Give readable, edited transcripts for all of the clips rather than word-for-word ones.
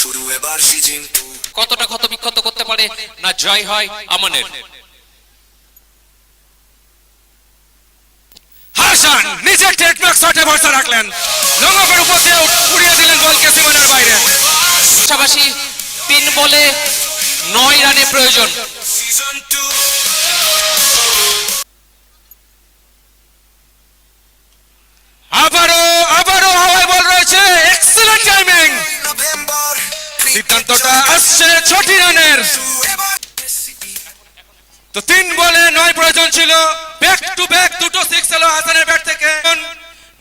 শুরু এবার সিজন 2 কতটা ক্ষত বিক্ষত করতে পারে না জয় হয় আমানের। হাসান নিজের টেকনিক শটে ভরসা রাখলেন, লঙ্গফের উপর দিয়ে উড়িয়ে দিলেন বলকে সীমানার বাইরে। পাশাপাশি 3 বলে 9 রানের প্রয়োজন। সিজন 2 আবারও হাওয়ায় বল রয়েছে, এক্সেলেন্ট টাইমিং। নভেম্বর সিদ্ধান্তটা আসছে 6টি রানের। তো 3 বলে 9 প্রয়োজন ছিল, ব্যাক টু ব্যাক দুটো 6 এলো হাসানের ব্যাট থেকে।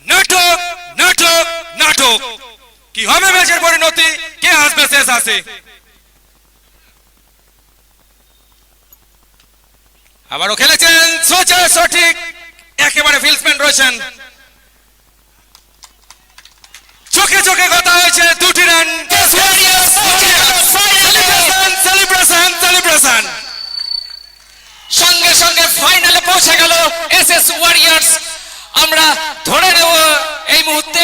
নাটক নাটক নাটক, কি হবে ম্যাচের পরিণতি, কে আসবে শেষ আসে। আবারও খেলেছেন সোজা সঠিক, একেবারে ফিল্ডসম্যান রয়েছেন। চোখে চোখে কথা হয়েছে, 2টি রান। সেলিব্রেশন সঙ্গে সঙ্গে ফাইনালে পৌঁছে গেল এসএস ওয়ারিয়র্স। আমরা ধরে নেব এই মুহূর্তে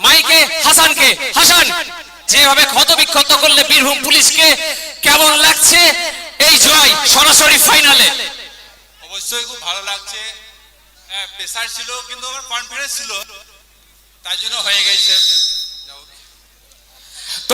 মাইকে হাসানকে। হাসান, যেভাবে ক্ষত বিক্ষত করলে বীরভূম পুলিশকে, কেমন লাগছে এই জয় সরাসরি ফাইনালে? অবশ্যই খুব ভালো লাগছে। প্রেসার ছিল কিন্তু আমার কনফিডেন্স ছিল, তাই জন্য হয়ে গেছে।